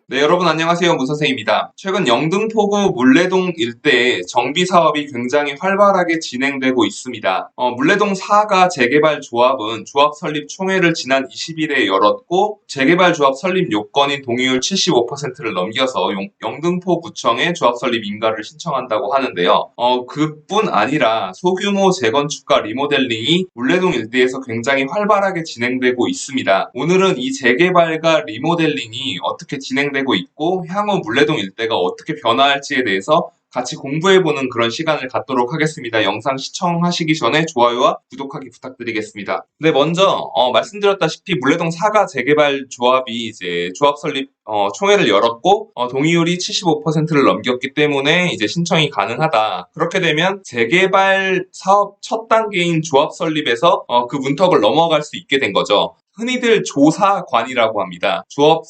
네, 여러분 안녕하세요. 무선생입니다. 최근 영등포구 물레동 일대에 정비 사업이 굉장히 활발하게 진행되고 있습니다. 물레동 4가 재개발 조합은 조합 설립 총회를 지난 20일에 열었고 재개발 조합 설립 요건인 동의율 75%를 넘겨서 영등포구청에 조합 설립 인가를 신청한다고 하는데요. 그뿐 아니라 소규모 재건축과 리모델링이 물레동 일대에서 굉장히 활발하게 진행되고 있습니다. 오늘은 이 재개발과 리모델링이 어떻게 진행되고 있고 향후 물레동 일대가 어떻게 변화할지에 대해서 같이 공부해보는 그런 시간을 갖도록 하겠습니다. 영상 시청하시기 전에 좋아요와 구독하기 부탁드리겠습니다. 네, 먼저 말씀드렸다시피 물레동 4가 재개발 조합이 이제 조합 설립 총회를 열었고 동의율이 75%를 넘겼기 때문에 이제 신청이 가능하다. 그렇게 되면 재개발 사업 첫 단계인 조합 설립에서 그 문턱을 넘어갈 수 있게 된 거죠. 흔히들 조사관이라고 합니다. 조합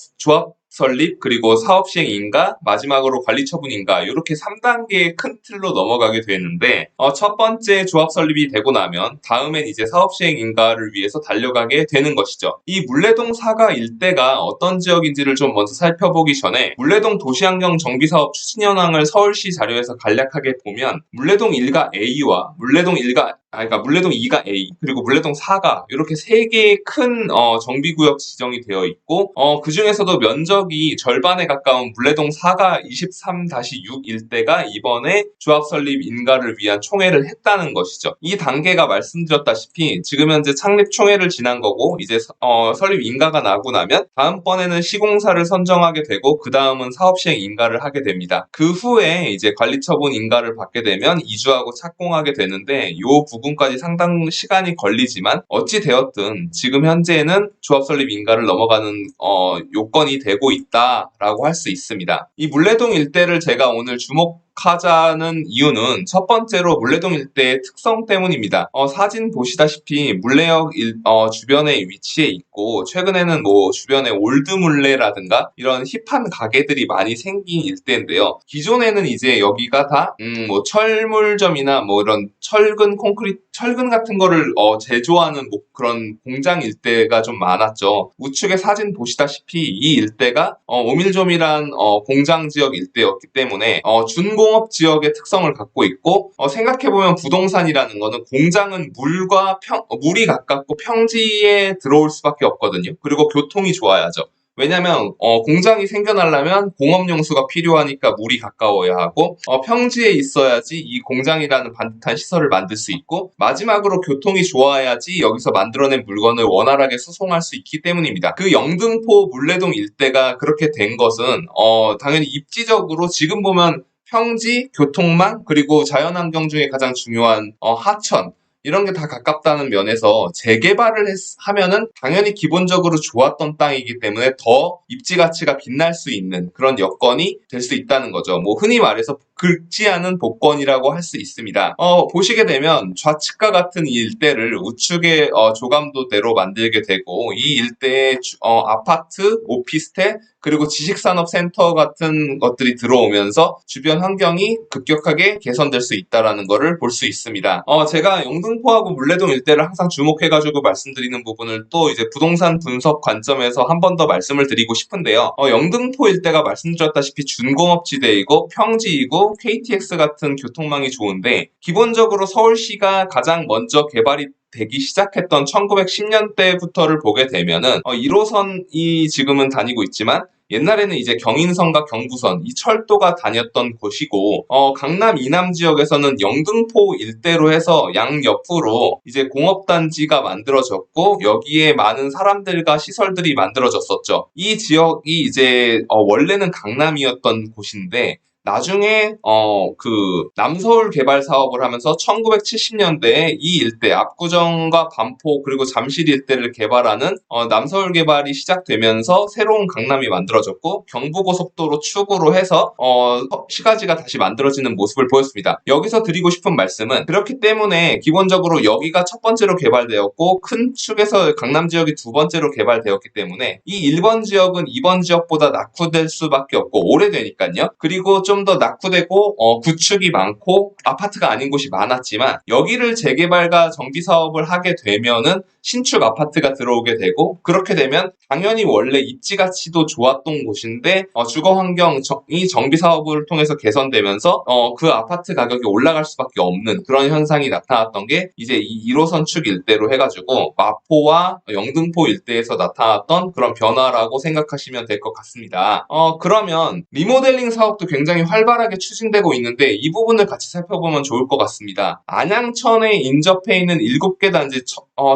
설립, 그리고 사업 시행 인가, 마지막으로 관리 처분 인가, 이렇게 3단계의 큰 틀로 넘어가게 되는데, 첫 번째 조합 설립이 되고 나면, 다음엔 이제 사업 시행 인가를 위해서 달려가게 되는 것이죠. 이 물레동 사가 일대가 어떤 지역인지를 좀 먼저 살펴보기 전에, 물레동 도시환경 정비사업 추진 현황을 서울시 자료에서 간략하게 보면, 물레동 1가 A와 물레동 2가 A, 그리고 물레동 4가 이렇게 세 개의 큰 정비구역 지정이 되어 있고 그 중에서도 면적이 절반에 가까운 물레동 4가 23-6 일대가 이번에 조합 설립 인가를 위한 총회를 했다는 것이죠. 이 단계가 말씀드렸다시피 지금 현재 창립 총회를 지난 거고 이제 설립 인가가 나고 나면 다음번에는 시공사를 선정하게 되고 그 다음은 사업 시행 인가를 하게 됩니다. 그 후에 이제 관리 처분 인가를 받게 되면 이주하고 착공하게 되는데 요 부분까지 상당 시간이 걸리지만 어찌 되었든 지금 현재는 조합 설립 인가를 넘어가는 요건이 되고 있다라고 할 수 있습니다. 이 물레동 일대를 제가 오늘 주목하자는 이유는 첫 번째로 물레동 일대의 특성 때문입니다. 사진 보시다시피 물레역 주변에 위치해 있고 최근에는 뭐 주변에 올드물레라든가 이런 힙한 가게들이 많이 생긴 일대인데요. 기존에는 이제 여기가 다 뭐 철물점이나 뭐 이런 철근 같은 거를 제조하는 뭐 그런 공장 일대가 좀 많았죠. 우측에 사진 보시다시피 이 일대가 오밀조밀한 공장 지역 일대였기 때문에 준공업 지역의 특성을 갖고 있고 생각해보면 부동산이라는 거는 공장은 물이 가깝고 평지에 들어올 수밖에 없거든요. 그리고 교통이 좋아야죠. 왜냐면 공장이 생겨나려면 공업용수가 필요하니까 물이 가까워야 하고 평지에 있어야지 이 공장이라는 반듯한 시설을 만들 수 있고 마지막으로 교통이 좋아야지 여기서 만들어낸 물건을 원활하게 수송할 수 있기 때문입니다. 그 영등포 물레동 일대가 그렇게 된 것은 당연히 입지적으로 지금 보면 평지, 교통망, 그리고 자연환경 중에 가장 중요한 하천 이런 게 다 가깝다는 면에서 재개발을 하면은 당연히 기본적으로 좋았던 땅이기 때문에 더 입지 가치가 빛날 수 있는 그런 여건이 될 수 있다는 거죠. 뭐 흔히 말해서 긁지 않은 복권이라고 할 수 있습니다. 보시게 되면 좌측과 같은 이 일대를 우측의 조감도대로 만들게 되고 이 일대에 아파트, 오피스텔, 그리고 지식산업센터 같은 것들이 들어오면서 주변 환경이 급격하게 개선될 수 있다는 것을 볼 수 있습니다. 제가 영등포하고 물레동 일대를 항상 주목해가지고 말씀드리는 부분을 또 이제 부동산 분석 관점에서 한 번 더 말씀을 드리고 싶은데요. 영등포 일대가 말씀드렸다시피 준공업지대이고 평지이고 KTX 같은 교통망이 좋은데 기본적으로 서울시가 가장 먼저 개발이 되기 시작했던 1910년대부터를 보게 되면은 1호선이 지금은 다니고 있지만 옛날에는 이제 경인선과 경부선, 이 철도가 다녔던 곳이고 강남 이남 지역에서는 영등포 일대로 해서 양옆으로 이제 공업단지가 만들어졌고 여기에 많은 사람들과 시설들이 만들어졌었죠. 이 지역이 이제 원래는 강남이었던 곳인데 나중에 그 남서울 개발 사업을 하면서 1970년대에 이 일대 압구정과 반포 그리고 잠실 일대를 개발하는 남서울 개발이 시작되면서 새로운 강남이 만들어졌고 경부고속도로 축으로 해서 시가지가 다시 만들어지는 모습을 보였습니다. 여기서 드리고 싶은 말씀은 그렇기 때문에 기본적으로 여기가 첫 번째로 개발되었고 큰 축에서 강남 지역이 두 번째로 개발되었기 때문에 이 1번 지역은 2번 지역보다 낙후될 수밖에 없고 오래되니까요. 그리고 좀 좀 더 낙후되고 구축이 많고 아파트가 아닌 곳이 많았지만 여기를 재개발과 정비사업을 하게 되면은 신축 아파트가 들어오게 되고 그렇게 되면 당연히 원래 입지 가치도 좋았던 곳인데 주거 환경이 정비사업을 통해서 개선되면서 그 아파트 가격이 올라갈 수밖에 없는 그런 현상이 나타났던 게 이제 이 1호선 축 일대로 해가지고 마포와 영등포 일대에서 나타났던 그런 변화라고 생각하시면 될 것 같습니다. 그러면 리모델링 사업도 굉장히 활발하게 추진되고 있는데 이 부분을 같이 살펴보면 좋을 것 같습니다. 안양천에 인접해 있는 7개 단지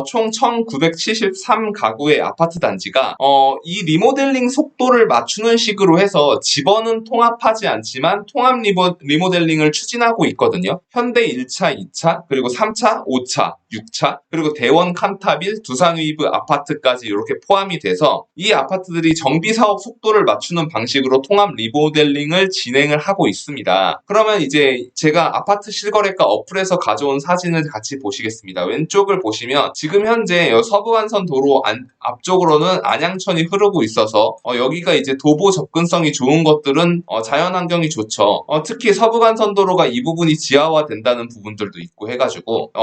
총 1973 가구의 아파트 단지가 이 리모델링 속도를 맞추는 식으로 해서 집원은 통합하지 않지만 통합 리모델링을 추진하고 있거든요. 현대 1차, 2차, 그리고 3차, 5차, 6차, 그리고 대원 칸타빌, 두산위브 아파트까지 이렇게 포함이 돼서 이 아파트들이 정비사업 속도를 맞추는 방식으로 통합 리모델링을 진행을 하고 있습니다. 그러면 이제 제가 아파트 실거래가 어플에서 가져온 사진을 같이 보시겠습니다. 왼쪽을 보시면 지금 현재 서부간선 도로 앞쪽으로는 안양천이 흐르고 있어서 여기가 이제 도보 접근성이 좋은 것들은 자연환경이 좋죠. 특히 서부간선도로가 이 부분이 지하화 된다는 부분들도 있고 해가지고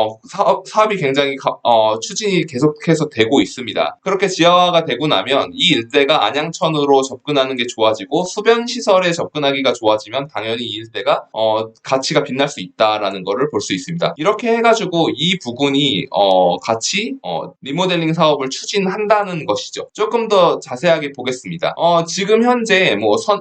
사업이 굉장히 추진이 계속해서 되고 있습니다. 그렇게 지하화가 되고 나면 이 일대가 안양천으로 접근하는 게 좋아지고 수변시설에 접근하기가 좋아지면 당연히 이 일대가 가치가 빛날 수 있다라는 것을 볼 수 있습니다. 이렇게 해가지고 이 부분이 같이 리모델링 사업을 추진한다는 것이죠. 조금 더 자세하게 보겠습니다. 지금 현재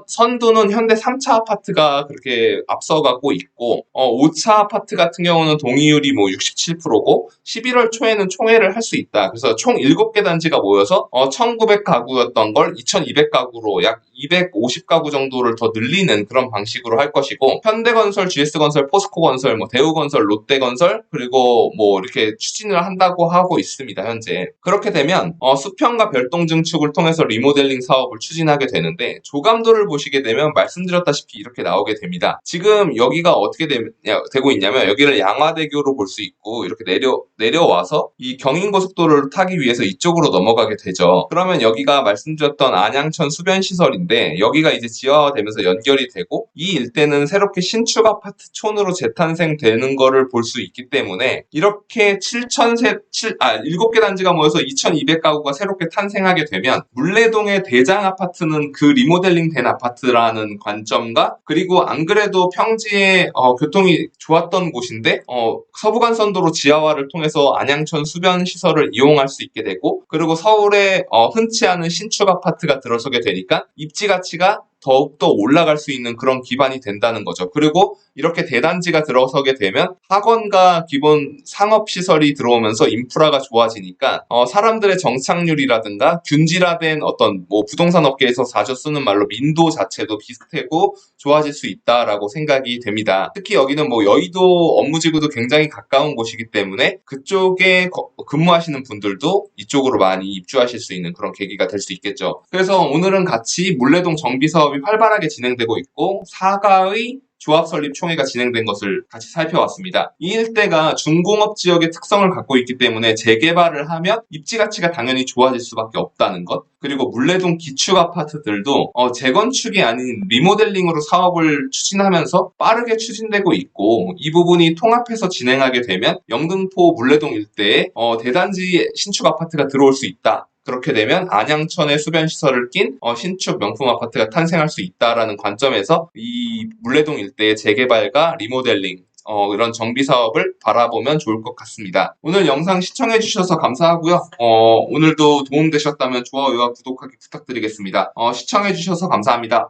선두는 현대 3차 아파트가 그렇게 앞서가고 있고 5차 아파트 같은 경우는 동의율이 67%고 11월 초에는 총회를 할 수 있다. 그래서 총 7개 단지가 모여서 1900가구였던 걸 2200가구로 약 250가구 정도를 더 늘리는 그런 방식으로 할 것이고 현대건설, GS건설, 포스코건설, 대우건설, 롯데건설 그리고 이렇게 추진을 한다고 하고 있습니다. 현재. 그렇게 되면 수평과 별동 증축을 통해서 리모델링 사업을 추진하게 되는데 조감도를 보시게 되면 말씀드렸다시피 이렇게 나오게 됩니다. 지금 여기가 어떻게 되고 있냐면 여기를 양화대교로 볼 수 있고 이렇게 내려와서 이 경인고속도로를 타기 위해서 이쪽으로 넘어가게 되죠. 그러면 여기가 말씀드렸던 안양천 수변시설인데 여기가 이제 지하화되면서 연결이 되고 이 일대는 새롭게 신축 아파트촌으로 재탄생되는 거를 볼 수 있기 때문에 이렇게 7개 단지가 모여서 2200가구가 새롭게 탄생하게 되면 물레동의 대장 아파트는 그 리모델링 된 아파트라는 관점과 그리고 안 그래도 평지에 교통이 좋았던 곳인데 서부간선도로 지하화를 통해서 안양천 수변 시설을 이용할 수 있게 되고 그리고 서울에 흔치 않은 신축 아파트가 들어서게 되니까 입지 가치가 더욱더 올라갈 수 있는 그런 기반이 된다는 거죠. 그리고 이렇게 대단지가 들어서게 되면 학원과 기본 상업시설이 들어오면서 인프라가 좋아지니까 사람들의 정착률이라든가 균질화된 어떤 부동산 업계에서 자주 쓰는 말로 민도 자체도 비슷하고 좋아질 수 있다라고 생각이 됩니다. 특히 여기는 여의도 업무지구도 굉장히 가까운 곳이기 때문에 그쪽에 근무하시는 분들도 이쪽으로 많이 입주하실 수 있는 그런 계기가 될 수 있겠죠. 그래서 오늘은 같이 물레동 정비 사업이 활발하게 진행되고 있고 사가의 조합 설립 총회가 진행된 것을 같이 살펴왔습니다. 이 일대가 중공업 지역의 특성을 갖고 있기 때문에 재개발을 하면 입지 가치가 당연히 좋아질 수밖에 없다는 것. 그리고 물레동 기축 아파트들도 재건축이 아닌 리모델링으로 사업을 추진하면서 빠르게 추진되고 있고 이 부분이 통합해서 진행하게 되면 영등포 물레동 일대에 대단지 신축 아파트가 들어올 수 있다. 그렇게 되면 안양천의 수변시설을 낀 신축 명품 아파트가 탄생할 수 있다라는 관점에서 이 물레동 일대의 재개발과 리모델링 이런 정비 사업을 바라보면 좋을 것 같습니다. 오늘 영상 시청해주셔서 감사하고요. 오늘도 도움되셨다면 좋아요와 구독하기 부탁드리겠습니다. 시청해주셔서 감사합니다.